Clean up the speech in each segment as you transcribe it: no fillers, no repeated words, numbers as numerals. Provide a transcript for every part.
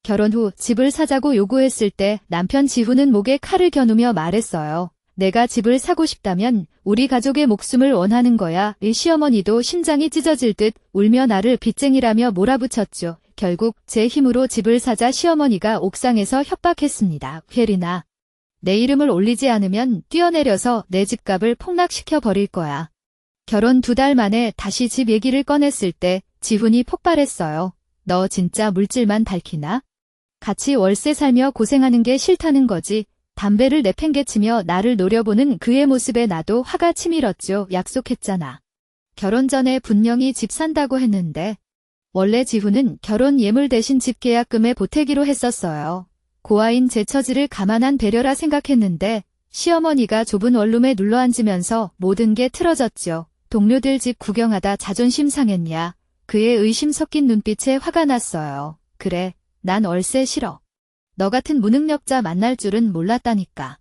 결혼 후 집을 사자고 요구했을 때 남편 지훈은 목에 칼을 겨누며 말했어요. 내가 집을 사고 싶다면 우리 가족의 목숨을 원하는 거야. 이 시어머니도 심장이 찢어질 듯 울며 나를 빚쟁이라며 몰아붙였죠. 결국 제 힘으로 집을 사자 시어머니가 옥상에서 협박했습니다. 혜린아, 내 이름을 올리지 않으면 뛰어내려서 내 집값을 폭락시켜 버릴 거야. 결혼 2달 만에 다시 집 얘기를 꺼냈을 때 지훈이 폭발했어요. 너 진짜 물질만 밝히나? 같이 월세 살며 고생하는 게 싫다는 거지. 담배를 내팽개치며 나를 노려보는 그의 모습에 나도 화가 치밀었죠. 약속했잖아. 결혼 전에 분명히 집 산다고 했는데. 원래 지훈은 결혼 예물 대신 집 계약금에 보태기로 했었어요. 고아인 제 처지를 감안한 배려라 생각했는데 시어머니가 좁은 원룸에 눌러앉으면서 모든 게 틀어졌죠. 동료들 집 구경하다 자존심 상했냐. 그의 의심 섞인 눈빛에 화가 났어요. 그래, 난 월세 싫어. 너 같은 무능력자 만날 줄은 몰랐다니까.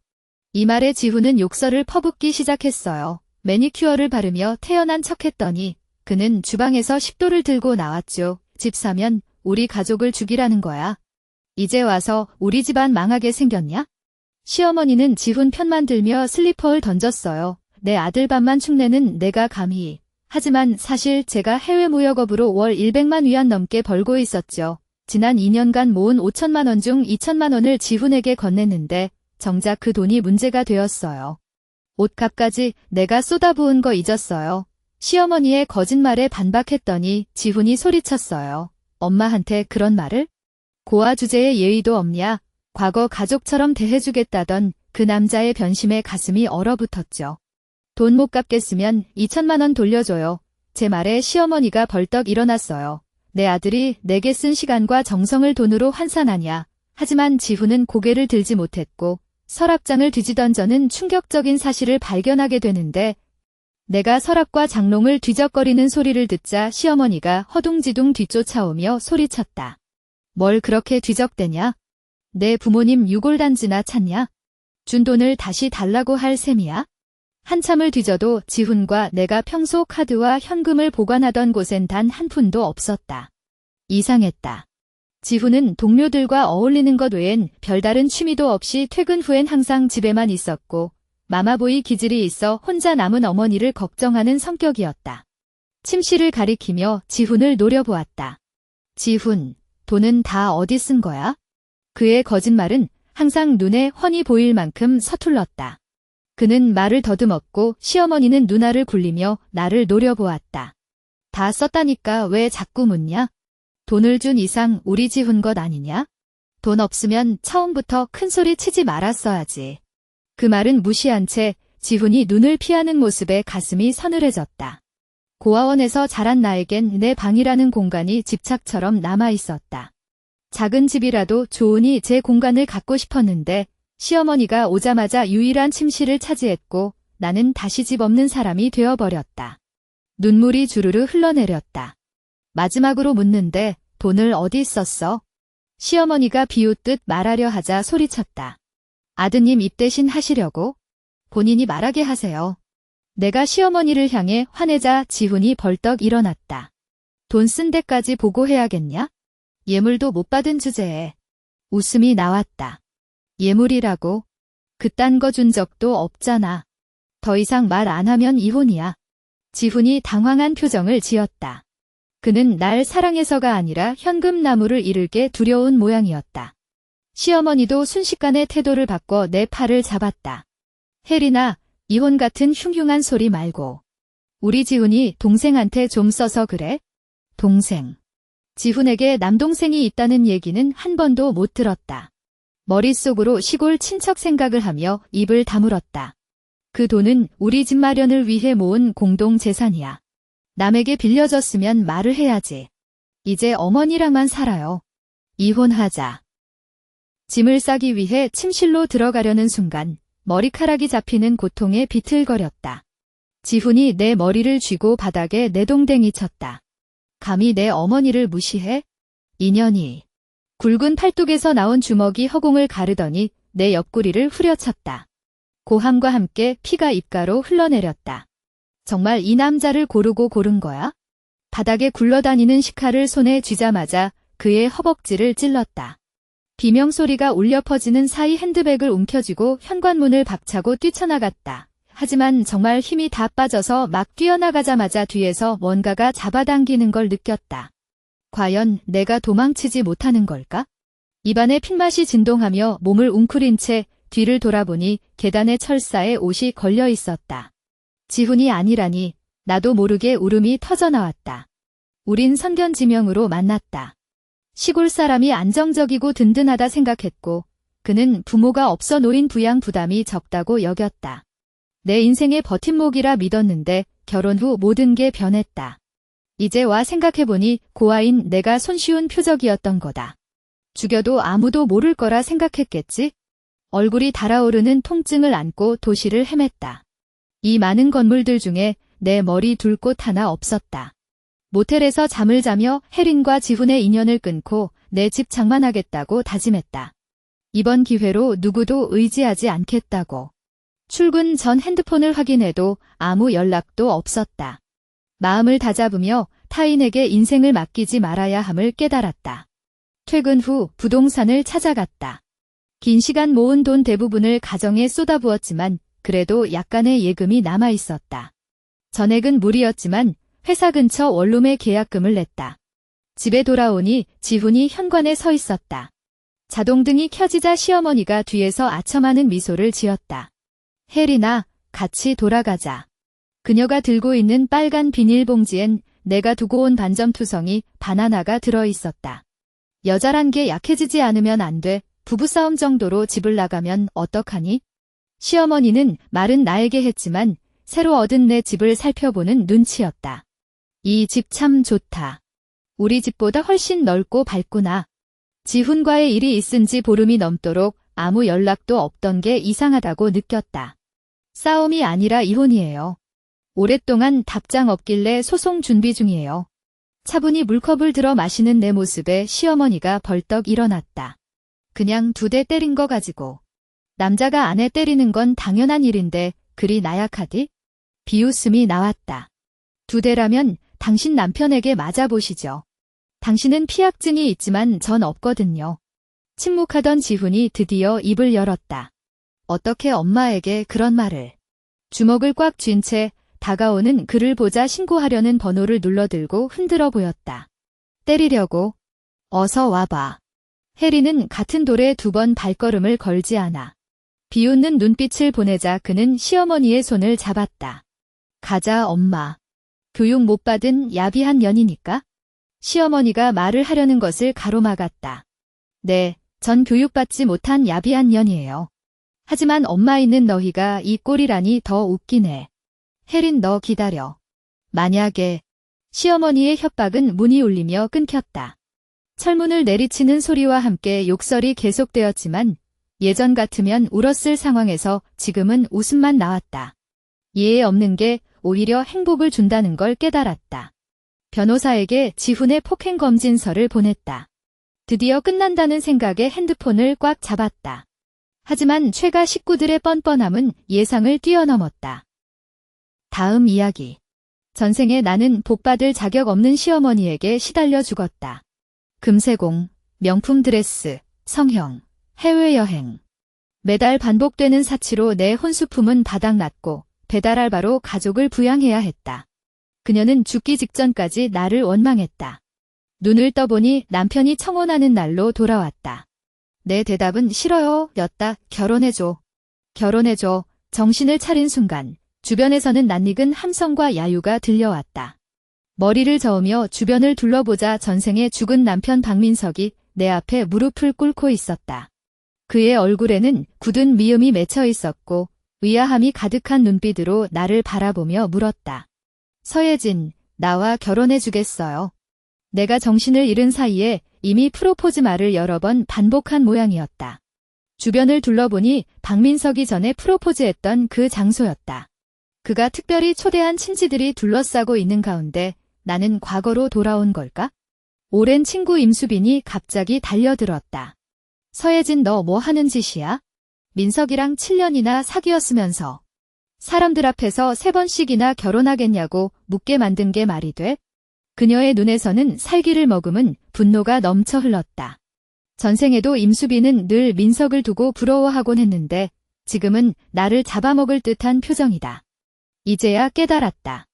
이 말에 지훈은 욕설을 퍼붓기 시작했어요. 매니큐어를 바르며 태연한 척했더니 그는 주방에서 식도를 들고 나왔죠. 집 사면 우리 가족을 죽이라는 거야. 이제 와서 우리 집안 망하게 생겼냐? 시어머니는 지훈 편만 들며 슬리퍼를 던졌어요. 내 아들 밥만 축내는 내가 감히. 하지만 사실 제가 해외 무역업으로 월 100만 위안 넘게 벌고 있었죠. 지난 2년간 모은 5천만 원 중 2천만 원을 지훈에게 건넸는데 정작 그 돈이 문제가 되었어요. 옷값까지 내가 쏟아부은 거 잊었어요. 시어머니의 거짓말에 반박했더니 지훈이 소리쳤어요. 엄마한테 그런 말을? 고아 주제에 예의도 없냐? 과거 가족처럼 대해주겠다던 그 남자의 변심에 가슴이 얼어붙었죠. 돈 못 갚겠으면 2천만 원 돌려줘요. 제 말에 시어머니가 벌떡 일어났어요. 내 아들이 내게 쓴 시간과 정성을 돈으로 환산하냐. 하지만 지훈은 고개를 들지 못했고 서랍장을 뒤지던 저는 충격적인 사실을 발견하게 되는데 내가 서랍과 장롱을 뒤적거리는 소리를 듣자 시어머니가 허둥지둥 뒤쫓아오며 소리쳤다. 뭘 그렇게 뒤적대냐? 내 부모님 유골단지나 찾냐? 준 돈을 다시 달라고 할 셈이야? 한참을 뒤져도 지훈과 내가 평소 카드와 현금을 보관하던 곳엔 단 한 푼도 없었다. 이상했다. 지훈은 동료들과 어울리는 것 외엔 별다른 취미도 없이 퇴근 후엔 항상 집에만 있었고 마마보이 기질이 있어 혼자 남은 어머니를 걱정하는 성격이었다. 침실을 가리키며 지훈을 노려보았다. 지훈, 돈은 다 어디 쓴 거야? 그의 거짓말은 항상 눈에 훤히 보일 만큼 서툴렀다. 그는 말을 더듬었고 시어머니는 눈알을 굴리며 나를 노려보았다. 다 썼다니까 왜 자꾸 묻냐? 돈을 준 이상 우리 지훈 것 아니냐? 돈 없으면 처음부터 큰소리 치지 말았어야지. 그 말은 무시한 채 지훈이 눈을 피하는 모습에 가슴이 서늘해졌다. 고아원에서 자란 나에겐 내 방이라는 공간이 집착처럼 남아있었다. 작은 집이라도 좋으니 제 공간을 갖고 싶었는데 시어머니가 오자마자 유일한 침실을 차지했고 나는 다시 집 없는 사람이 되어버렸다. 눈물이 주르르 흘러내렸다. 마지막으로 묻는데 돈을 어디 썼어? 시어머니가 비웃듯 말하려 하자 소리쳤다. 아드님 입 대신 하시려고? 본인이 말하게 하세요. 내가 시어머니를 향해 화내자 지훈이 벌떡 일어났다. 돈 쓴 데까지 보고해야겠냐? 예물도 못 받은 주제에. 웃음이 나왔다. 예물이라고? 그딴 거 준 적도 없잖아. 더 이상 말 안 하면 이혼이야. 지훈이 당황한 표정을 지었다. 그는 날 사랑해서가 아니라 현금 나무를 잃을게 두려운 모양이었다. 시어머니도 순식간에 태도를 바꿔 내 팔을 잡았다. 혜린아, 이혼 같은 흉흉한 소리 말고. 우리 지훈이 동생한테 좀 써서 그래? 동생. 지훈에게 남동생이 있다는 얘기는 한 번도 못 들었다. 머릿속으로 시골 친척 생각을 하며 입을 다물었다. 그 돈은 우리 집 마련을 위해 모은 공동재산이야. 남에게 빌려줬으면 말을 해야지. 이제 어머니랑만 살아요. 이혼하자. 짐을 싸기 위해 침실로 들어가려는 순간 머리카락이 잡히는 고통에 비틀거렸다. 지훈이 내 머리를 쥐고 바닥에 내동댕이 쳤다. 감히 내 어머니를 무시해? 인연이. 굵은 팔뚝에서 나온 주먹이 허공을 가르더니 내 옆구리를 후려쳤다. 고함과 함께 피가 입가로 흘러내렸다. 정말 이 남자를 고르고 고른 거야? 바닥에 굴러다니는 식칼을 손에 쥐자마자 그의 허벅지를 찔렀다. 비명소리가 울려 퍼지는 사이 핸드백을 움켜쥐고 현관문을 박차고 뛰쳐나갔다. 하지만 정말 힘이 다 빠져서 막 뛰어나가자마자 뒤에서 뭔가가 잡아당기는 걸 느꼈다. 과연 내가 도망치지 못하는 걸까? 입안에 핏맛이 진동하며 몸을 웅크린 채 뒤를 돌아보니 계단의 철사에 옷이 걸려 있었다. 지훈이 아니라니 나도 모르게 울음이 터져나왔다. 우린 선견지명으로 만났다. 시골 사람이 안정적이고 든든하다 생각했고 그는 부모가 없어 노인 부양 부담이 적다고 여겼다. 내 인생의 버팀목이라 믿었는데 결혼 후 모든 게 변했다. 이제 와 생각해보니 고아인 내가 손쉬운 표적이었던 거다. 죽여도 아무도 모를 거라 생각했겠지? 얼굴이 달아오르는 통증을 안고 도시를 헤맸다. 이 많은 건물들 중에 내 머리 둘 곳 하나 없었다. 모텔에서 잠을 자며 혜린과 지훈의 인연을 끊고 내 집 장만하겠다고 다짐했다. 이번 기회로 누구도 의지하지 않겠다고. 출근 전 핸드폰을 확인해도 아무 연락도 없었다. 마음을 다잡으며 타인에게 인생을 맡기지 말아야 함을 깨달았다. 퇴근 후 부동산을 찾아갔다. 긴 시간 모은 돈 대부분을 가정에 쏟아부었지만 그래도 약간의 예금이 남아 있었다. 전액은 무리였지만 회사 근처 원룸에 계약금을 냈다. 집에 돌아오니 지훈이 현관에 서 있었다. 자동등이 켜지자 시어머니가 뒤에서 아첨하는 미소를 지었다. 혜린아, 같이 돌아가자. 그녀가 들고 있는 빨간 비닐봉지엔 내가 두고 온 반점투성이 바나나가 들어있었다. 여자란 게 약해지지 않으면 안 돼. 부부싸움 정도로 집을 나가면 어떡하니? 시어머니는 말은 나에게 했지만 새로 얻은 내 집을 살펴보는 눈치였다. 이 집 참 좋다. 우리 집보다 훨씬 넓고 밝구나. 지훈과의 일이 있은 지 보름이 넘도록 아무 연락도 없던 게 이상하다고 느꼈다. 싸움이 아니라 이혼이에요. 오랫동안 답장 없길래 소송 준비 중이에요. 차분히 물컵을 들어 마시는 내 모습에 시어머니가 벌떡 일어났다. 그냥 2대 때린 거 가지고. 남자가 아내 때리는 건 당연한 일인데 그리 나약하디? 비웃음이 나왔다. 2대라면 당신 남편에게 맞아보시죠. 당신은 피약증이 있지만 전 없거든요. 침묵하던 지훈이 드디어 입을 열었다. 어떻게 엄마에게 그런 말을. 주먹을 꽉 쥔 채 다가오는 그를 보자 신고하려는 번호를 눌러들고 흔들어 보였다. 때리려고? 어서 와봐. 혜리는 같은 돌에 2번 발걸음을 걸지 않아. 비웃는 눈빛을 보내자 그는 시어머니의 손을 잡았다. 가자 엄마. 교육 못 받은 야비한 년이니까? 시어머니가 말을 하려는 것을 가로막았다. 네, 전 교육받지 못한 야비한 년이에요. 하지만 엄마 있는 너희가 이 꼴이라니 더 웃기네. 혜린 너 기다려. 만약에. 시어머니의 협박은 문이 울리며 끊겼다. 철문을 내리치는 소리와 함께 욕설이 계속되었지만 예전 같으면 울었을 상황에서 지금은 웃음만 나왔다. 이해 없는 게 오히려 행복을 준다는 걸 깨달았다. 변호사에게 지훈의 폭행검진서를 보냈다. 드디어 끝난다는 생각에 핸드폰을 꽉 잡았다. 하지만 최가 식구들의 뻔뻔함은 예상을 뛰어넘었다. 다음 이야기. 전생에 나는 복받을 자격 없는 시어머니에게 시달려 죽었다. 금세공, 명품 드레스, 성형, 해외여행. 매달 반복되는 사치로 내 혼수품은 바닥났고 배달 알바로 가족을 부양해야 했다. 그녀는 죽기 직전까지 나를 원망했다. 눈을 떠보니 남편이 청혼하는 날로 돌아왔다. 내 대답은 싫어요 였다. 결혼해줘. 결혼해줘. 정신을 차린 순간 주변에서는 낯익은 함성과 야유가 들려왔다. 머리를 저으며 주변을 둘러보자 전생에 죽은 남편 박민석이 내 앞에 무릎을 꿇고 있었다. 그의 얼굴에는 굳은 미움이 맺혀 있었고 의아함이 가득한 눈빛으로 나를 바라보며 물었다. 서예진, 나와 결혼해주겠어요. 내가 정신을 잃은 사이에 이미 프로포즈 말을 여러 번 반복한 모양이었다. 주변을 둘러보니 박민석이 전에 프로포즈했던 그 장소였다. 그가 특별히 초대한 친지들이 둘러싸고 있는 가운데 나는 과거로 돌아온 걸까? 오랜 친구 임수빈이 갑자기 달려들었다. 서예진 너 뭐 하는 짓이야? 민석이랑 7년이나 사귀었으면서 사람들 앞에서 3번씩이나 결혼하겠냐고 묻게 만든 게 말이 돼? 그녀의 눈에서는 살기를 머금은 분노가 넘쳐 흘렀다. 전생에도 임수빈은 늘 민석을 두고 부러워하곤 했는데 지금은 나를 잡아먹을 듯한 표정이다. 이제야 깨달았다.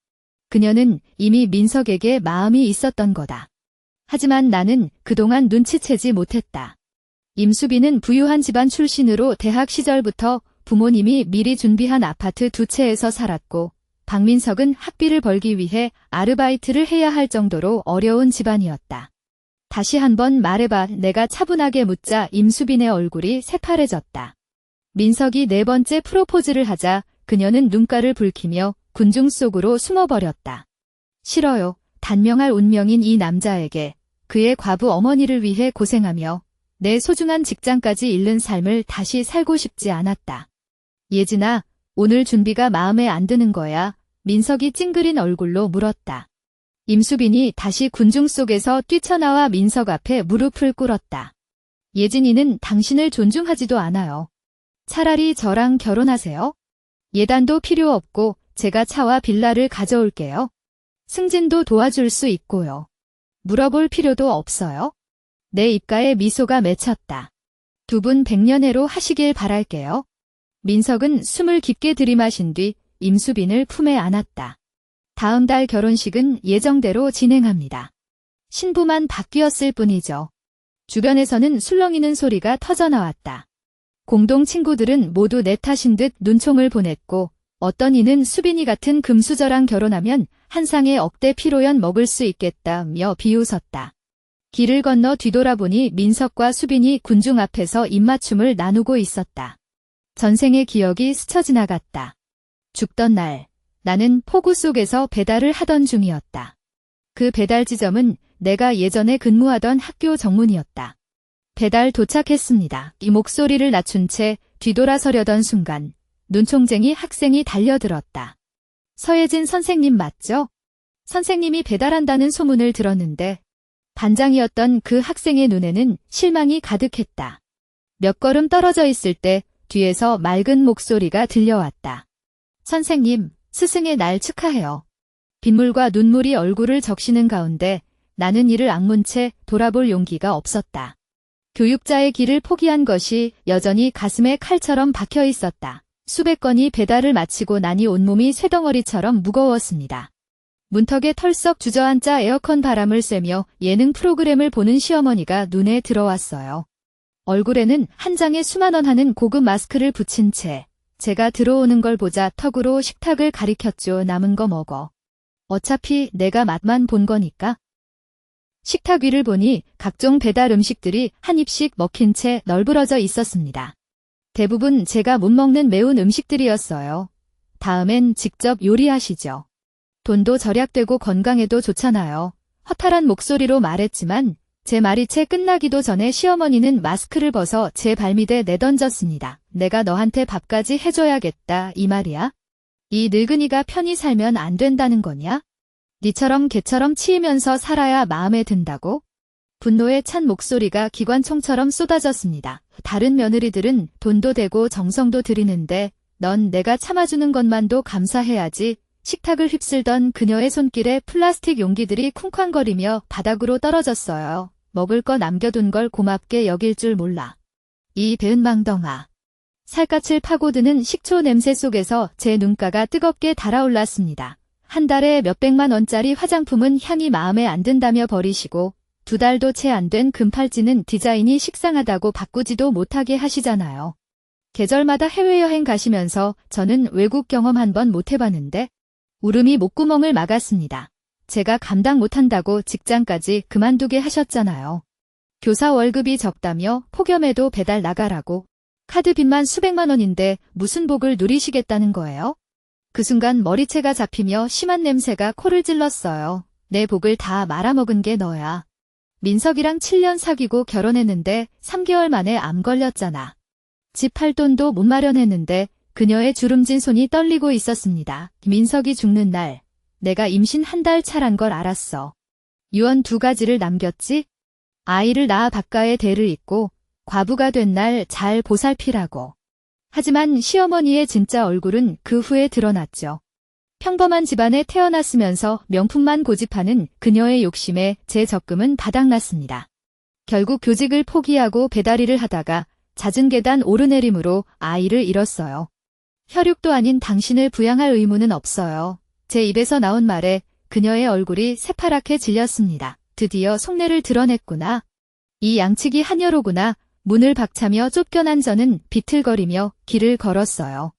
그녀는 이미 민석에게 마음이 있었던 거다. 하지만 나는 그동안 눈치채지 못했다. 임수빈은 부유한 집안 출신으로 대학 시절부터 부모님이 미리 준비한 아파트 2채에서 살았고 박민석은 학비를 벌기 위해 아르바이트를 해야 할 정도로 어려운 집안이었다. 다시 한번 말해봐. 내가 차분하게 묻자 임수빈의 얼굴이 새파래졌다. 민석이 4번째 프로포즈를 하자 그녀는 눈가를 붉히며 군중 속으로 숨어버렸다. 싫어요. 단명할 운명인 이 남자에게 그의 과부 어머니를 위해 고생하며 내 소중한 직장까지 잃는 삶을 다시 살고 싶지 않았다. 예진아, 오늘 준비가 마음에 안 드는 거야? 민석이 찡그린 얼굴로 물었다. 임수빈이 다시 군중 속에서 뛰쳐나와 민석 앞에 무릎을 꿇었다. 예진이는 당신을 존중하지도 않아요. 차라리 저랑 결혼하세요. 예단도 필요 없고 제가 차와 빌라를 가져올게요. 승진도 도와줄 수 있고요. 물어볼 필요도 없어요. 내 입가에 미소가 맺혔다. 두 분 백년해로 하시길 바랄게요. 민석은 숨을 깊게 들이마신 뒤 임수빈을 품에 안았다. 다음 달 결혼식은 예정대로 진행합니다. 신부만 바뀌었을 뿐이죠. 주변에서는 술렁이는 소리가 터져나왔다. 공동 친구들은 모두 내 탓인 듯 눈총을 보냈고 어떤 이는 수빈이 같은 금수저랑 결혼하면 한 상의 억대 피로연 먹을 수 있겠다며 비웃었다. 길을 건너 뒤돌아보니 민석과 수빈이 군중 앞에서 입맞춤을 나누고 있었다. 전생의 기억이 스쳐 지나갔다. 죽던 날, 나는 폭우 속에서 배달을 하던 중이었다. 그 배달 지점은 내가 예전에 근무하던 학교 정문이었다. 배달 도착했습니다. 이 목소리를 낮춘 채 뒤돌아서려던 순간 눈총쟁이 학생이 달려들었다. 서예진 선생님 맞죠? 선생님이 배달한다는 소문을 들었는데 반장이었던 그 학생의 눈에는 실망이 가득했다. 몇 걸음 떨어져 있을 때 뒤에서 맑은 목소리가 들려왔다. 선생님, 스승의 날 축하해요. 빗물과 눈물이 얼굴을 적시는 가운데 나는 이를 악문 채 돌아볼 용기가 없었다. 교육자의 길을 포기한 것이 여전히 가슴에 칼처럼 박혀 있었다. 수백 건이 배달을 마치고 나니 온몸이 쇠덩어리처럼 무거웠습니다. 문턱에 털썩 주저앉아 에어컨 바람을 쐬며 예능 프로그램을 보는 시어머니가 눈에 들어왔어요. 얼굴에는 한 장에 수만 원 하는 고급 마스크를 붙인 채 제가 들어오는 걸 보자 턱으로 식탁을 가리켰죠. 남은 거 먹어. 어차피 내가 맛만 본 거니까. 식탁 위를 보니 각종 배달 음식들이 한 입씩 먹힌 채 널브러져 있었습니다. 대부분 제가 못 먹는 매운 음식들이었어요. 다음엔 직접 요리하시죠. 돈도 절약되고 건강에도 좋잖아요. 허탈한 목소리로 말했지만 제 말이 채 끝나기도 전에 시어머니는 마스크를 벗어 제 발밑에 내던졌습니다. 내가 너한테 밥까지 해줘야겠다 이 말이야? 이 늙은이가 편히 살면 안 된다는 거냐? 니처럼 개처럼 치이면서 살아야 마음에 든다고? 분노에 찬 목소리가 기관총처럼 쏟아졌습니다. 다른 며느리들은 돈도 대고 정성도 들이는데 넌 내가 참아주는 것만도 감사해야지. 식탁을 휩쓸던 그녀의 손길에 플라스틱 용기들이 쿵쾅거리며 바닥으로 떨어졌어요. 먹을 거 남겨둔 걸 고맙게 여길 줄 몰라. 이 배은 망덩아. 살갗을 파고드는 식초 냄새 속에서 제 눈가가 뜨겁게 달아올랐습니다. 한 달에 몇백만 원짜리 화장품은 향이 마음에 안 든다며 버리시고 2달도 채 안 된 금팔찌는 디자인이 식상하다고 바꾸지도 못하게 하시잖아요. 계절마다 해외여행 가시면서 저는 외국 경험 한 번 못 해봤는데 울음이 목구멍을 막았습니다. 제가 감당 못한다고 직장까지 그만두게 하셨잖아요. 교사 월급이 적다며 폭염에도 배달 나가라고. 카드빚만 수백만 원인데 무슨 복을 누리시겠다는 거예요? 그 순간 머리채가 잡히며 심한 냄새가 코를 찔렀어요. 내 복을 다 말아먹은 게 너야. 민석이랑 7년 사귀고 결혼했는데 3개월 만에 암 걸렸잖아. 집 팔 돈도 못 마련했는데 그녀의 주름진 손이 떨리고 있었습니다. 민석이 죽는 날, 내가 임신 한 달 차란 걸 알았어. 유언 2가지를 남겼지? 아이를 낳아 박가의 대를 잇고 과부가 된 날 잘 보살피라고. 하지만 시어머니의 진짜 얼굴은 그 후에 드러났죠. 평범한 집안에 태어났으면서 명품만 고집하는 그녀의 욕심에 제 적금은 바닥났습니다. 결국 교직을 포기하고 배달일을 하다가 잦은 계단 오르내림으로 아이를 잃었어요. 혈육도 아닌 당신을 부양할 의무는 없어요. 제 입에서 나온 말에 그녀의 얼굴이 새파랗게 질렸습니다. 드디어 속내를 드러냈구나. 이 양치기 한여로구나. 문을 박차며 쫓겨난 저는 비틀거리며 길을 걸었어요.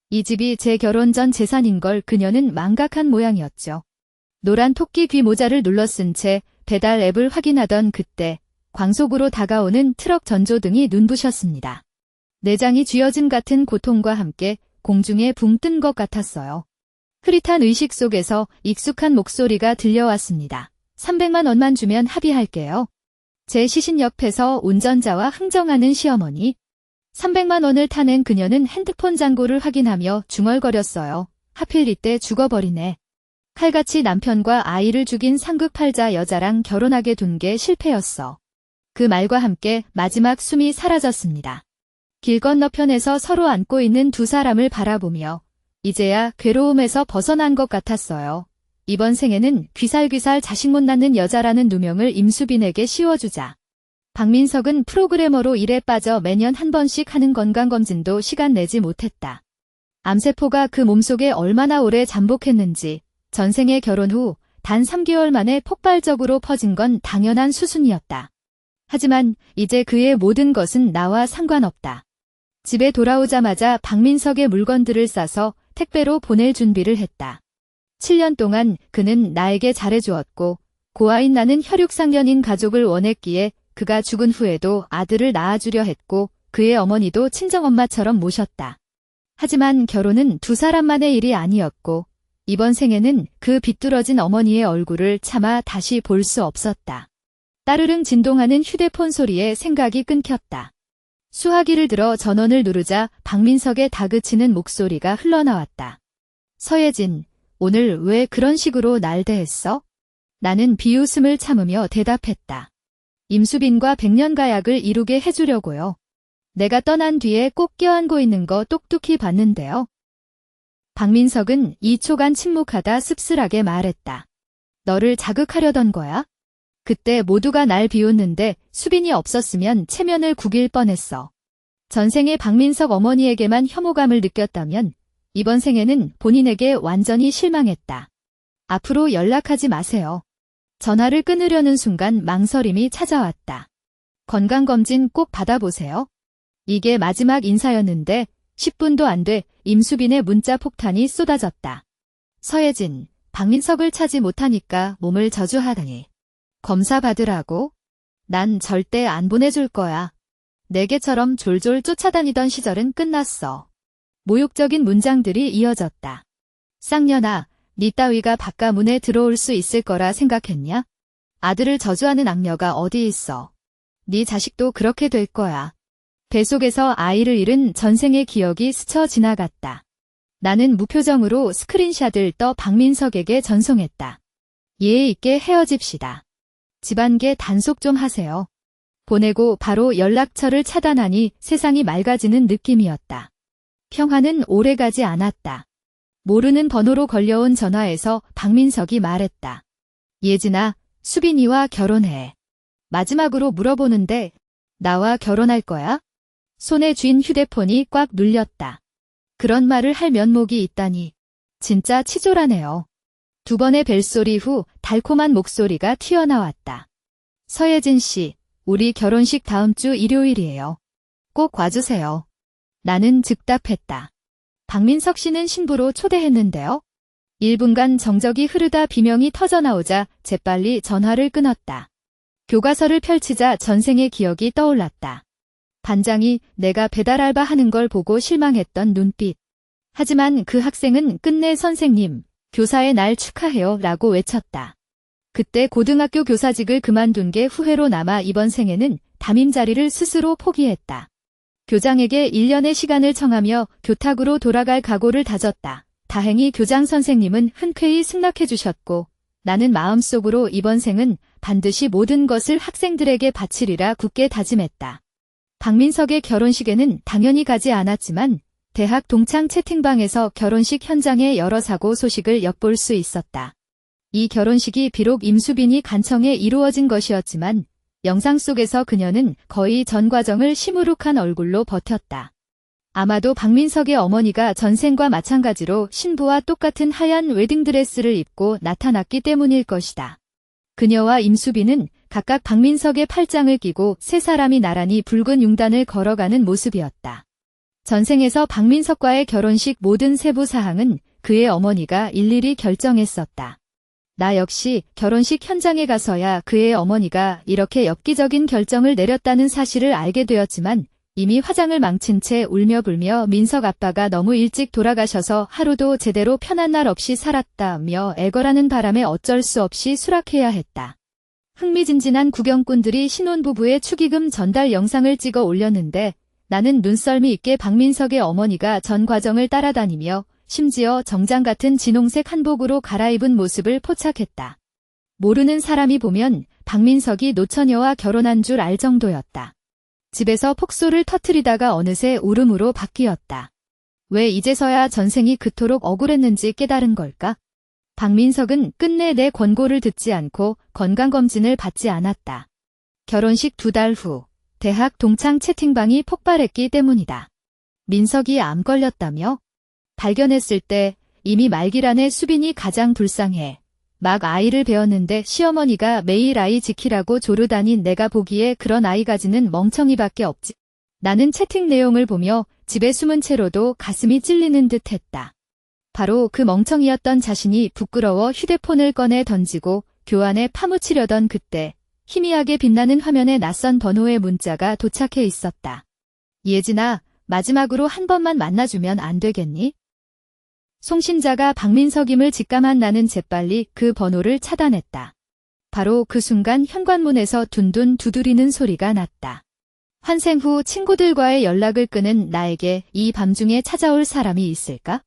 이 집이 제 결혼 전 재산인 걸 그녀는 망각한 모양이었죠. 노란 토끼 귀 모자를 눌러쓴 채 배달 앱을 확인하던 그때 광속으로 다가오는 트럭 전조등이 눈부셨습니다. 내장이 쥐어짐 같은 고통과 함께 공중에 붕 뜬 것 같았어요. 흐릿한 의식 속에서 익숙한 목소리가 들려왔습니다. 300만 원만 주면 합의할게요. 제 시신 옆에서 운전자와 흥정하는 시어머니. 300만 원을 타낸 그녀는 핸드폰 잔고를 확인하며 중얼거렸어요. 하필 이때 죽어버리네. 칼같이 남편과 아이를 죽인 상급팔자 여자랑 결혼하게 둔 게 실패였어. 그 말과 함께 마지막 숨이 사라졌습니다. 길 건너편에서 서로 안고 있는 두 사람을 바라보며 이제야 괴로움에서 벗어난 것 같았어요. 이번 생에는 귀살귀살 자식 못 낳는 여자라는 누명을 임수빈에게 씌워주자. 박민석은 프로그래머로 일에 빠져 매년 한 번씩 하는 건강검진도 시간 내지 못했다. 암세포가 그 몸속에 얼마나 오래 잠복했는지 전생에 결혼 후 단 3개월 만에 폭발적으로 퍼진 건 당연한 수순이었다. 하지만 이제 그의 모든 것은 나와 상관없다. 집에 돌아오자마자 박민석의 물건들을 싸서 택배로 보낼 준비를 했다. 7년 동안 그는 나에게 잘해주었고 고아인 나는 혈육상련인 가족을 원했기에 그가 죽은 후에도 아들을 낳아주려 했고 그의 어머니도 친정엄마처럼 모셨다. 하지만 결혼은 두 사람만의 일이 아니었고 이번 생에는 그 비뚤어진 어머니의 얼굴을 차마 다시 볼 수 없었다. 따르릉 진동하는 휴대폰 소리에 생각이 끊겼다. 수화기를 들어 전원을 누르자 박민석의 다그치는 목소리가 흘러나왔다. 서예진, 오늘 왜 그런 식으로 날 대했어? 나는 비웃음을 참으며 대답했다. 임수빈과 백년가약을 이루게 해주려고요. 내가 떠난 뒤에 꼭 껴안고 있는 거 똑똑히 봤는데요. 박민석은 2초간 침묵하다 씁쓸하게 말했다. 너를 자극하려던 거야? 그때 모두가 날 비웃는데 수빈이 없었으면 체면을 구길 뻔했어. 전생에 박민석 어머니에게만 혐오감을 느꼈다면 이번 생에는 본인에게 완전히 실망했다. 앞으로 연락하지 마세요. 전화를 끊으려는 순간 망설임이 찾아왔다. 건강검진 꼭 받아보세요. 이게 마지막 인사였는데 10분도 안 돼 임수빈의 문자 폭탄이 쏟아졌다. 서예진, 박민석을 찾지 못하니까 몸을 저주하다니. 검사 받으라고? 난 절대 안 보내줄 거야. 내게처럼 졸졸 쫓아다니던 시절은 끝났어. 모욕적인 문장들이 이어졌다. 쌍년아, 네 따위가 바깥문에 들어올 수 있을 거라 생각했냐? 아들을 저주하는 악녀가 어디 있어. 네 자식도 그렇게 될 거야. 뱃속에서 아이를 잃은 전생의 기억이 스쳐 지나갔다. 나는 무표정으로 스크린샷을 떠 박민석에게 전송했다. 예의 있게 헤어집시다. 집안계 단속 좀 하세요. 보내고 바로 연락처를 차단하니 세상이 맑아지는 느낌이었다. 평화는 오래가지 않았다. 모르는 번호로 걸려온 전화에서 박민석이 말했다. 예진아, 수빈이와 결혼해. 마지막으로 물어보는데 나와 결혼할 거야? 손에 쥔 휴대폰이 꽉 눌렸다. 그런 말을 할 면목이 있다니. 진짜 치졸하네요. 두 번의 벨소리 후 달콤한 목소리가 튀어나왔다. 서예진 씨, 우리 결혼식 다음 주 일요일이에요. 꼭 와주세요. 나는 즉답했다. 박민석 씨는 신부로 초대했는데요. 1분간 정적이 흐르다 비명이 터져나오자 재빨리 전화를 끊었다. 교과서를 펼치자 전생의 기억이 떠올랐다. 반장이 내가 배달 알바 하는 걸 보고 실망했던 눈빛. 하지만 그 학생은 끝내 선생님, 교사의 날 축하해요 라고 외쳤다. 그때 고등학교 교사직을 그만둔 게 후회로 남아 이번 생에는 담임 자리를 스스로 포기했다. 교장에게 1년의 시간을 청하며 교탁으로 돌아갈 각오를 다졌다. 다행히 교장 선생님은 흔쾌히 승낙해 주셨고 나는 마음속으로 이번 생은 반드시 모든 것을 학생들에게 바치리라 굳게 다짐했다. 박민석의 결혼식에는 당연히 가지 않았지만 대학 동창 채팅방에서 결혼식 현장의 여러 사고 소식을 엿볼 수 있었다. 이 결혼식이 비록 임수빈이 간청해 이루어진 것이었지만 영상 속에서 그녀는 거의 전 과정을 시무룩한 얼굴로 버텼다. 아마도 박민석의 어머니가 전생과 마찬가지로 신부와 똑같은 하얀 웨딩드레스를 입고 나타났기 때문일 것이다. 그녀와 임수빈은 각각 박민석의 팔짱을 끼고 세 사람이 나란히 붉은 융단을 걸어가는 모습이었다. 전생에서 박민석과의 결혼식 모든 세부 사항은 그의 어머니가 일일이 결정했었다. 나 역시 결혼식 현장에 가서야 그의 어머니가 이렇게 엽기적인 결정을 내렸다는 사실을 알게 되었지만 이미 화장을 망친 채 울며불며 민석 아빠가 너무 일찍 돌아가셔서 하루도 제대로 편한 날 없이 살았다며 애걸하는 바람에 어쩔 수 없이 수락해야 했다. 흥미진진한 구경꾼들이 신혼부부의 축의금 전달 영상을 찍어 올렸는데 나는 눈썰미 있게 박민석의 어머니가 전 과정을 따라다니며 심지어 정장 같은 진홍색 한복으로 갈아입은 모습을 포착했다. 모르는 사람이 보면 박민석이 노처녀와 결혼한 줄 알 정도였다. 집에서 폭소를 터뜨리다가 어느새 울음으로 바뀌었다. 왜 이제서야 전생이 그토록 억울했는지 깨달은 걸까? 박민석은 끝내 내 권고를 듣지 않고 건강검진을 받지 않았다. 결혼식 2달 후 대학 동창 채팅방이 폭발했기 때문이다. 민석이 암 걸렸다며? 발견했을 때 이미 말기란의 수빈이 가장 불쌍해. 막 아이를 배웠는데 시어머니가 매일 아이 지키라고 조르다니 내가 보기에 그런 아이 가지는 멍청이밖에 없지. 나는 채팅 내용을 보며 집에 숨은 채로도 가슴이 찔리는 듯 했다. 바로 그 멍청이였던 자신이 부끄러워 휴대폰을 꺼내 던지고 교환에 파묻히려던 그때 희미하게 빛나는 화면에 낯선 번호의 문자가 도착해 있었다. 예진아, 마지막으로 한 번만 만나주면 안 되겠니? 송신자가 박민석임을 직감한 나는 재빨리 그 번호를 차단했다. 바로 그 순간 현관문에서 둔둔 두드리는 소리가 났다. 환생 후 친구들과의 연락을 끊은 나에게 이 밤중에 찾아올 사람이 있을까?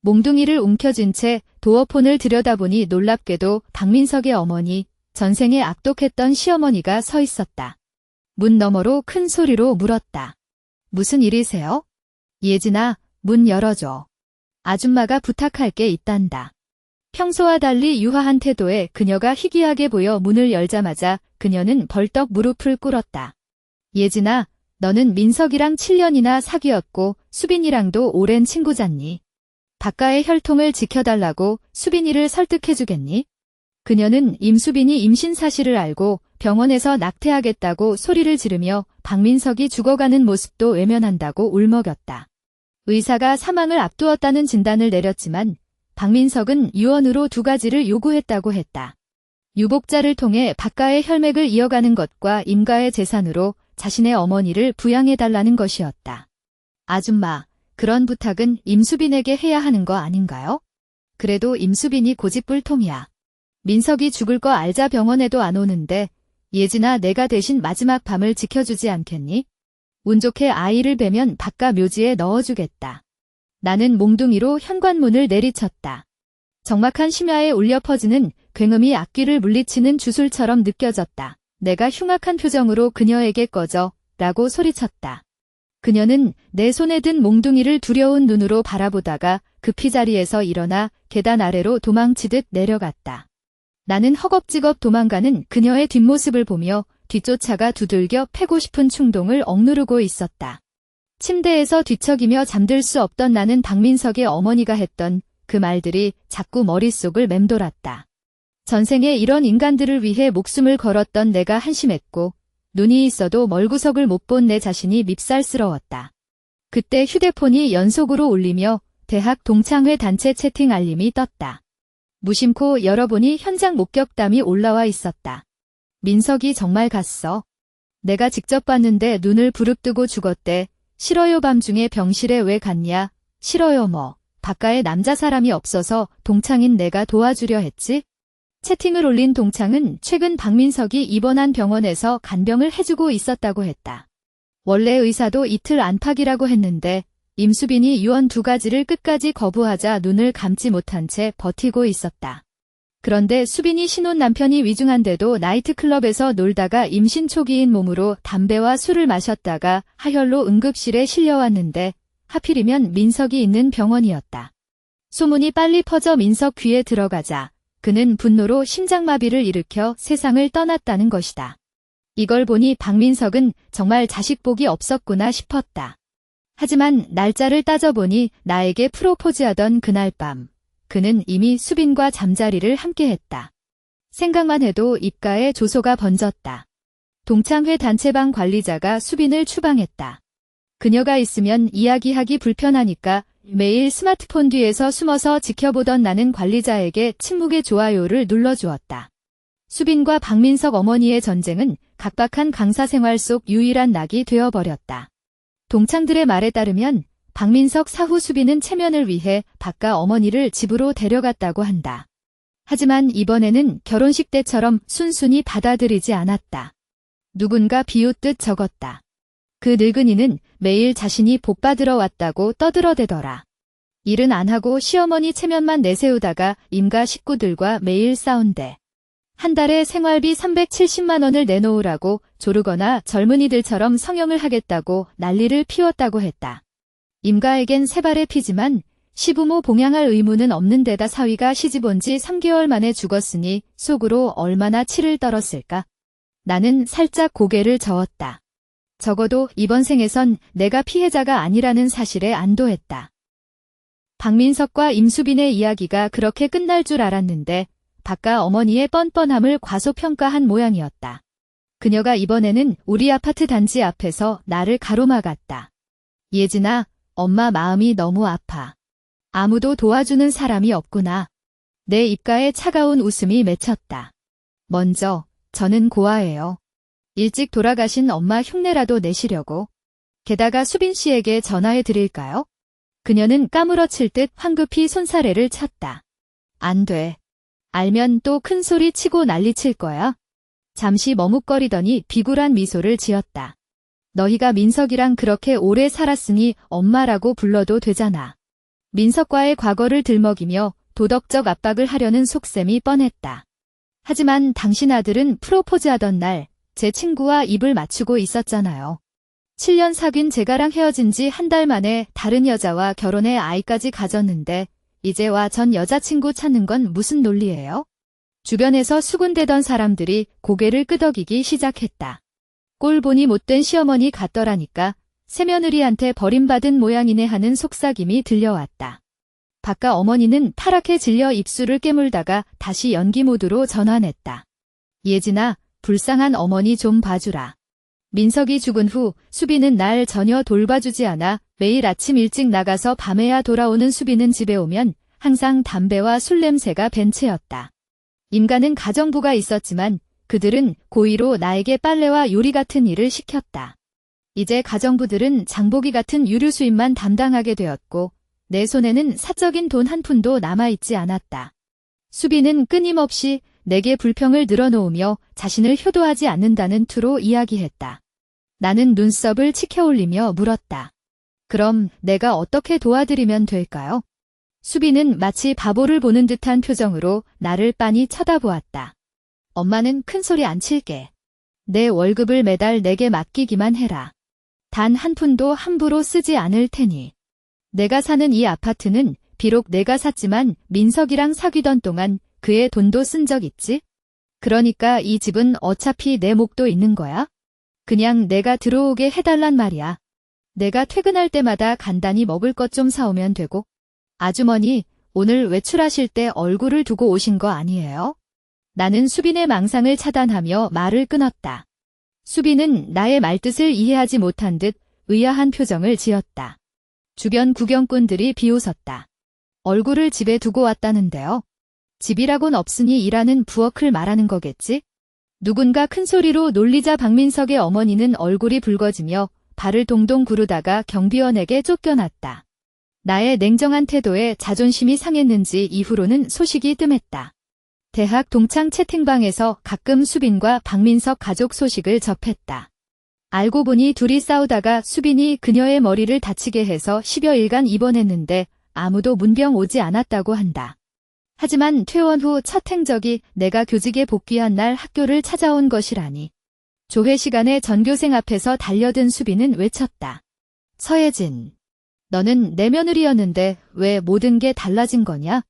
몽둥이를 움켜쥔 채 도어폰을 들여다보니 놀랍게도 박민석의 어머니, 전생에 악독했던 시어머니가 서 있었다. 문 너머로 큰 소리로 물었다. 무슨 일이세요? 예진아, 문 열어줘. 아줌마가 부탁할 게 있단다. 평소와 달리 유화한 태도에 그녀가 희귀하게 보여 문을 열자마자 그녀는 벌떡 무릎을 꿇었다. 예진아, 너는 민석이랑 7년이나 사귀었고 수빈이랑도 오랜 친구잖니. 바깥의 혈통을 지켜달라고 수빈이를 설득해주겠니? 그녀는 임수빈이 임신 사실을 알고 병원에서 낙태하겠다고 소리를 지르며 박민석이 죽어가는 모습도 외면한다고 울먹였다. 의사가 사망을 앞두었다는 진단을 내렸지만 박민석은 유언으로 2가지를 요구했다고 했다. 유복자를 통해 박가의 혈맥을 이어가는 것과 임가의 재산으로 자신의 어머니를 부양해달라는 것이었다. 아줌마, 그런 부탁은 임수빈에게 해야 하는 거 아닌가요? 그래도 임수빈이 고집불통이야. 민석이 죽을 거 알자 병원에도 안 오는데 예진아, 내가 대신 마지막 밤을 지켜주지 않겠니? 운 좋게 아이를 베면 바깥 묘지에 넣어주겠다. 나는 몽둥이로 현관문을 내리쳤다. 적막한 심야에 울려 퍼지는 굉음이 앞귀를 물리치는 주술처럼 느껴졌다. 내가 흉악한 표정으로 그녀에게 꺼져 라고 소리쳤다. 그녀는 내 손에 든 몽둥이를 두려운 눈으로 바라보다가 급히 자리에서 일어나 계단 아래로 도망치듯 내려갔다. 나는 허겁지겁 도망가는 그녀의 뒷모습을 보며 뒷조차가 두들겨 패고 싶은 충동을 억누르고 있었다. 침대에서 뒤척이며 잠들 수 없던 나는 박민석의 어머니가 했던 그 말들이 자꾸 머릿속을 맴돌았다. 전생에 이런 인간들을 위해 목숨을 걸었던 내가 한심했고 눈이 있어도 멀구석을 못 본 내 자신이 밉살스러웠다. 그때 휴대폰이 연속으로 울리며 대학 동창회 단체 채팅 알림이 떴다. 무심코 열어보니 현장 목격담이 올라와 있었다. 민석이 정말 갔어. 내가 직접 봤는데 눈을 부릅뜨고 죽었대. 싫어요. 밤중에 병실에 왜 갔냐? 싫어요. 뭐. 바깥에 남자 사람이 없어서 동창인 내가 도와주려 했지? 채팅을 올린 동창은 최근 박민석이 입원한 병원에서 간병을 해주고 있었다고 했다. 원래 의사도 이틀 안팎이라고 했는데 임수빈이 유언 2가지를 끝까지 거부하자 눈을 감지 못한 채 버티고 있었다. 그런데 수빈이 신혼 남편이 위중한데도 나이트클럽에서 놀다가 임신 초기인 몸으로 담배와 술을 마셨다가 하혈로 응급실에 실려왔는데 하필이면 민석이 있는 병원이었다. 소문이 빨리 퍼져 민석 귀에 들어가자 그는 분노로 심장마비를 일으켜 세상을 떠났다는 것이다. 이걸 보니 박민석은 정말 자식복이 없었구나 싶었다. 하지만 날짜를 따져보니 나에게 프로포즈하던 그날 밤, 그는 이미 수빈과 잠자리를 함께했다. 생각만 해도 입가에 조소가 번졌다. 동창회 단체방 관리자가 수빈을 추방했다. 그녀가 있으면 이야기하기 불편하니까 매일 스마트폰 뒤에서 숨어서 지켜보던 나는 관리자에게 침묵의 좋아요를 눌러주었다. 수빈과 박민석 어머니의 전쟁은 각박한 강사 생활 속 유일한 낙이 되어버렸다. 동창들의 말에 따르면 박민석 사후 수빈은 체면을 위해 박가 어머니를 집으로 데려갔다고 한다. 하지만 이번에는 결혼식 때처럼 순순히 받아들이지 않았다. 누군가 비웃듯 적었다. 그 늙은이는 매일 자신이 복받으러 왔다고 떠들어대더라. 일은 안 하고 시어머니 체면만 내세우다가 임가 식구들과 매일 싸운대. 한 달에 생활비 370만 원을 내놓으라고 조르거나 젊은이들처럼 성형을 하겠다고 난리를 피웠다고 했다. 임가에겐 세 발의 피지만 시부모 봉양할 의무는 없는 데다 사위가 시집 온 지 3개월 만에 죽었으니 속으로 얼마나 치를 떨었을까. 나는 살짝 고개를 저었다. 적어도 이번 생에선 내가 피해자가 아니라는 사실에 안도했다. 박민석과 임수빈의 이야기가 그렇게 끝날 줄 알았는데 박가 어머니의 뻔뻔함을 과소평가한 모양이었다. 그녀가 이번에는 우리 아파트 단지 앞에서 나를 가로막았다. 예진아, 엄마 마음이 너무 아파. 아무도 도와주는 사람이 없구나. 내 입가에 차가운 웃음이 맺혔다. 먼저, 저는 고아예요. 일찍 돌아가신 엄마 흉내라도 내시려고. 게다가 수빈 씨에게 전화해 드릴까요? 그녀는 까무러칠 듯 황급히 손사래를 쳤다. 안 돼. 알면 또 큰 소리 치고 난리칠 거야. 잠시 머뭇거리더니 비굴한 미소를 지었다. 너희가 민석이랑 그렇게 오래 살았으니 엄마라고 불러도 되잖아. 민석과의 과거를 들먹이며 도덕적 압박을 하려는 속셈이 뻔했다. 하지만 당신 아들은 프로포즈하던 날 제 친구와 입을 맞추고 있었잖아요. 7년 사귄 제가랑 헤어진 지 한 달 만에 다른 여자와 결혼해 아이까지 가졌는데 이제 와 전 여자친구 찾는 건 무슨 논리예요? 주변에서 수군대던 사람들이 고개를 끄덕이기 시작했다. 꼴 보니 못된 시어머니 같더라니까 새며느리한테 버림받은 모양이네 하는 속삭임이 들려왔다. 박가 어머니는 타락해 질려 입술을 깨물다가 다시 연기 모드로 전환했다. 예진아, 불쌍한 어머니 좀 봐주라. 민석이 죽은 후 수빈은 날 전혀 돌봐주지 않아 매일 아침 일찍 나가서 밤에야 돌아오는 수빈은 집에 오면 항상 담배와 술 냄새가 벤 채였다. 임가는 가정부가 있었지만 그들은 고의로 나에게 빨래와 요리 같은 일을 시켰다. 이제 가정부들은 장보기 같은 유류 수입만 담당하게 되었고 내 손에는 사적인 돈 한 푼도 남아있지 않았다. 수빈은 끊임없이 내게 불평을 늘어놓으며 자신을 효도하지 않는다는 투로 이야기했다. 나는 눈썹을 치켜올리며 물었다. 그럼 내가 어떻게 도와드리면 될까요? 수빈은 마치 바보를 보는 듯한 표정으로 나를 빤히 쳐다보았다. 엄마는 큰소리 안 칠게. 내 월급을 매달 내게 맡기기만 해라. 단 한 푼도 함부로 쓰지 않을 테니. 내가 사는 이 아파트는 비록 내가 샀지만 민석이랑 사귀던 동안 그의 돈도 쓴 적 있지? 그러니까 이 집은 어차피 내 몫도 있는 거야? 그냥 내가 들어오게 해달란 말이야. 내가 퇴근할 때마다 간단히 먹을 것 좀 사오면 되고. 아주머니, 오늘 외출하실 때 얼굴을 두고 오신 거 아니에요? 나는 수빈의 망상을 차단하며 말을 끊었다. 수빈은 나의 말뜻을 이해하지 못한 듯 의아한 표정을 지었다. 주변 구경꾼들이 비웃었다. 얼굴을 집에 두고 왔다는데요. 집이라곤 없으니 일하는 부엌을 말하는 거겠지? 누군가 큰 소리로 놀리자 박민석의 어머니는 얼굴이 붉어지며 발을 동동 구르다가 경비원에게 쫓겨났다. 나의 냉정한 태도에 자존심이 상했는지 이후로는 소식이 뜸했다. 대학 동창 채팅방에서 가끔 수빈과 박민석 가족 소식을 접했다. 알고 보니 둘이 싸우다가 수빈이 그녀의 머리를 다치게 해서 10여일간 입원했는데 아무도 문병 오지 않았다고 한다. 하지만 퇴원 후 첫 행적이 내가 교직에 복귀한 날 학교를 찾아온 것이라니. 조회 시간에 전교생 앞에서 달려든 수빈은 외쳤다. 서예진, 너는 내 며느리였는데 왜 모든 게 달라진 거냐?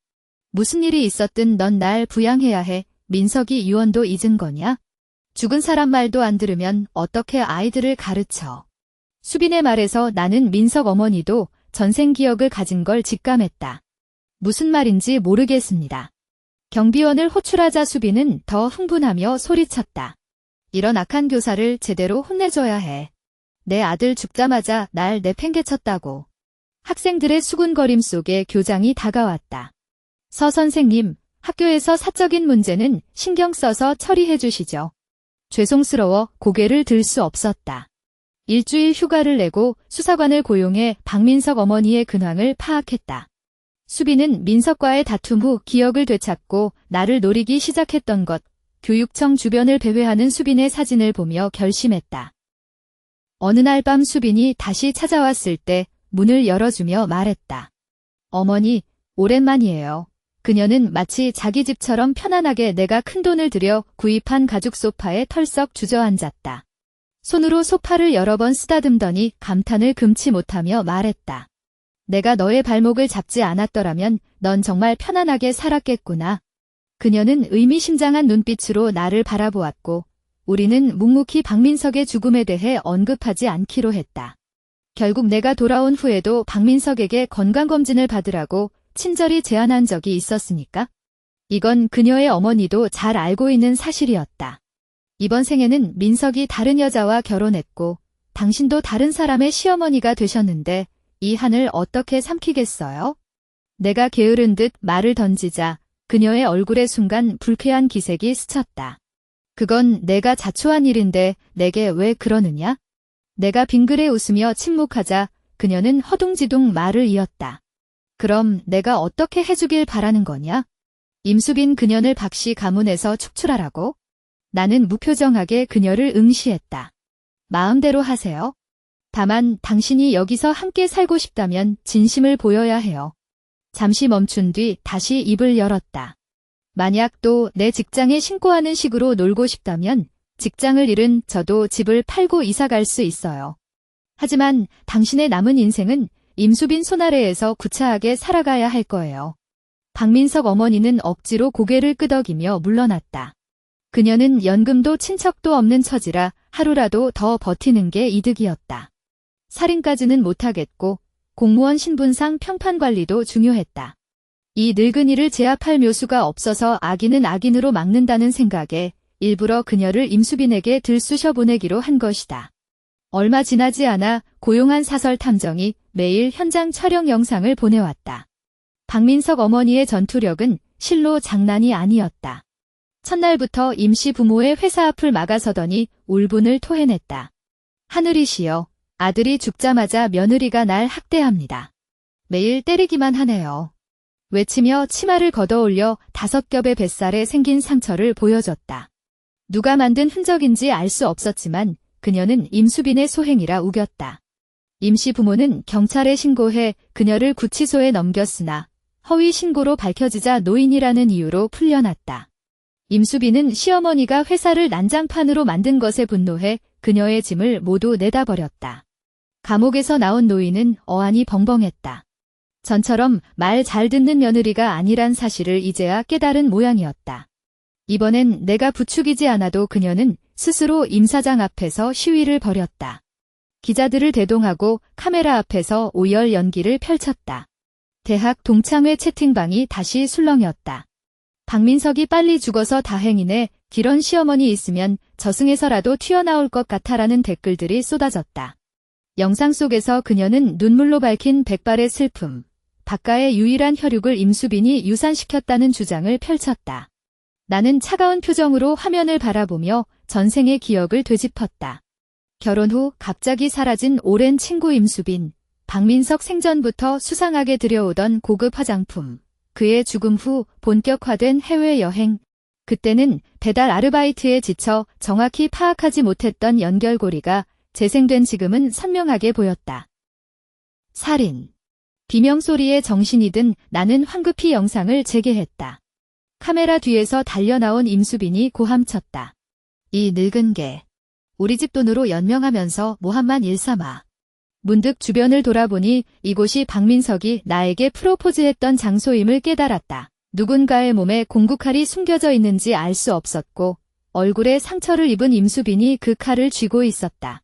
무슨 일이 있었든 넌 날 부양해야 해. 민석이 유언도 잊은 거냐? 죽은 사람 말도 안 들으면 어떻게 아이들을 가르쳐. 수빈의 말에서 나는 민석 어머니도 전생 기억을 가진 걸 직감했다. 무슨 말인지 모르겠습니다. 경비원을 호출하자 수빈은 더 흥분하며 소리쳤다. 이런 악한 교사를 제대로 혼내줘야 해. 내 아들 죽자마자 날 내팽개쳤다고. 학생들의 수군거림 속에 교장이 다가왔다. 서 선생님, 학교에서 사적인 문제는 신경 써서 처리해 주시죠. 죄송스러워 고개를 들 수 없었다. 일주일 휴가를 내고 수사관을 고용해 박민석 어머니의 근황을 파악했다. 수빈은 민석과의 다툼 후 기억을 되찾고 나를 노리기 시작했던 것, 교육청 주변을 배회하는 수빈의 사진을 보며 결심했다. 어느 날 밤 수빈이 다시 찾아왔을 때 문을 열어주며 말했다. 어머니, 오랜만이에요. 그녀는 마치 자기 집처럼 편안하게 내가 큰돈을 들여 구입한 가죽 소파에 털썩 주저앉았다. 손으로 소파를 여러 번 쓰다듬더니 감탄을 금치 못하며 말했다. 내가 너의 발목을 잡지 않았더라면 넌 정말 편안하게 살았겠구나. 그녀는 의미심장한 눈빛으로 나를 바라보았고 우리는 묵묵히 박민석의 죽음에 대해 언급하지 않기로 했다. 결국 내가 돌아온 후에도 박민석에게 건강검진을 받으라고 친절히 제안한 적이 있었으니까? 이건 그녀의 어머니도 잘 알고 있는 사실이었다. 이번 생에는 민석이 다른 여자와 결혼했고 당신도 다른 사람의 시어머니가 되셨는데 이 한을 어떻게 삼키겠어요? 내가 게으른 듯 말을 던지자 그녀의 얼굴에 순간 불쾌한 기색이 스쳤다. 그건 내가 자초한 일인데 내게 왜 그러느냐? 내가 빙그레 웃으며 침묵하자 그녀는 허둥지둥 말을 이었다. 그럼 내가 어떻게 해주길 바라는 거냐? 임수빈 그녀를 박씨 가문에서 축출하라고? 나는 무표정하게 그녀를 응시했다. 마음대로 하세요. 다만 당신이 여기서 함께 살고 싶다면 진심을 보여야 해요. 잠시 멈춘 뒤 다시 입을 열었다. 만약 또 내 직장에 신고하는 식으로 놀고 싶다면 직장을 잃은 저도 집을 팔고 이사 갈 수 있어요. 하지만 당신의 남은 인생은 임수빈 손 아래에서 구차하게 살아가야 할 거예요. 박민석 어머니는 억지로 고개를 끄덕이며 물러났다. 그녀는 연금도 친척도 없는 처지라 하루라도 더 버티는 게 이득이었다. 살인까지는 못하겠고 공무원 신분상 평판 관리도 중요했다. 이 늙은이를 제압할 묘수가 없어서 악인은 악인으로 막는다는 생각에 일부러 그녀를 임수빈에게 들쑤셔 보내기로 한 것이다. 얼마 지나지 않아 고용한 사설 탐정이 매일 현장 촬영 영상을 보내왔다. 박민석 어머니의 전투력은 실로 장난이 아니었다. 첫날부터 임시 부모의 회사 앞을 막아서더니 울분을 토해냈다. 하늘이시여, 아들이 죽자마자 며느리가 날 학대합니다. 매일 때리기만 하네요. 외치며 치마를 걷어올려 5겹의 뱃살에 생긴 상처를 보여줬다. 누가 만든 흔적인지 알 수 없었지만 그녀는 임수빈의 소행이라 우겼다. 임시 부모는 경찰에 신고해 그녀를 구치소에 넘겼으나 허위 신고로 밝혀지자 노인이라는 이유로 풀려났다. 임수빈은 시어머니가 회사를 난장판으로 만든 것에 분노해 그녀의 짐을 모두 내다버렸다. 감옥에서 나온 노인은 어안이 벙벙했다. 전처럼 말 잘 듣는 며느리가 아니란 사실을 이제야 깨달은 모양이었다. 이번엔 내가 부추기지 않아도 그녀는 스스로 임 사장 앞에서 시위를 벌였다. 기자들을 대동하고 카메라 앞에서 오열 연기를 펼쳤다. 대학 동창회 채팅방이 다시 술렁였다. 박민석이 빨리 죽어서 다행이네, 기런 시어머니 있으면 저승에서라도 튀어나올 것 같아라는 댓글들이 쏟아졌다. 영상 속에서 그녀는 눈물로 밝힌 백발의 슬픔, 박가의 유일한 혈육을 임수빈이 유산시켰다는 주장을 펼쳤다. 나는 차가운 표정으로 화면을 바라보며 전생의 기억을 되짚었다. 결혼 후 갑자기 사라진 오랜 친구 임수빈, 박민석 생전부터 수상하게 들여오던 고급 화장품, 그의 죽음 후 본격화된 해외여행, 그때는 배달 아르바이트에 지쳐 정확히 파악하지 못했던 연결고리가 재생된 지금은 선명하게 보였다. 살인. 비명소리에 정신이 든 나는 황급히 영상을 재개했다. 카메라 뒤에서 달려나온 임수빈이 고함쳤다. 이 늙은 개. 우리 집 돈으로 연명하면서 모함만 일삼아. 문득 주변을 돌아보니 이곳이 박민석이 나에게 프로포즈했던 장소임을 깨달았다. 누군가의 몸에 공구칼이 숨겨져 있는지 알 수 없었고 얼굴에 상처를 입은 임수빈이 그 칼을 쥐고 있었다.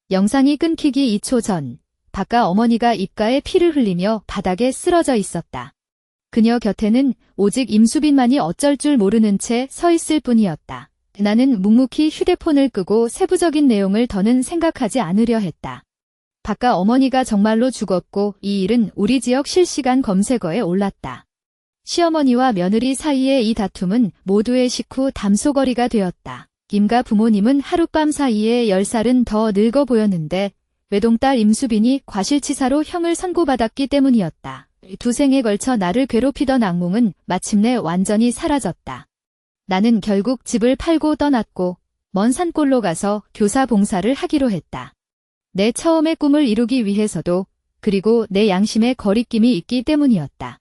영상이 끊기기 2초 전, 박가 어머니가 입가에 피를 흘리며 바닥에 쓰러져 있었다. 그녀 곁에는 오직 임수빈만이 어쩔 줄 모르는 채 서 있을 뿐이었다. 나는 묵묵히 휴대폰을 끄고 세부적인 내용을 더는 생각하지 않으려 했다. 박가 어머니가 정말로 죽었고 이 일은 우리 지역 실시간 검색어에 올랐다. 시어머니와 며느리 사이의 이 다툼은 모두의 식후 담소거리가 되었다. 김가 부모님은 하룻밤 사이에 10살은 더 늙어 보였는데 외동딸 임수빈이 과실치사로 형을 선고받았기 때문이었다. 두 생에 걸쳐 나를 괴롭히던 악몽은 마침내 완전히 사라졌다. 나는 결국 집을 팔고 떠났고 먼 산골로 가서 교사 봉사를 하기로 했다. 내 처음의 꿈을 이루기 위해서도, 그리고 내 양심에 거리낌이 있기 때문이었다.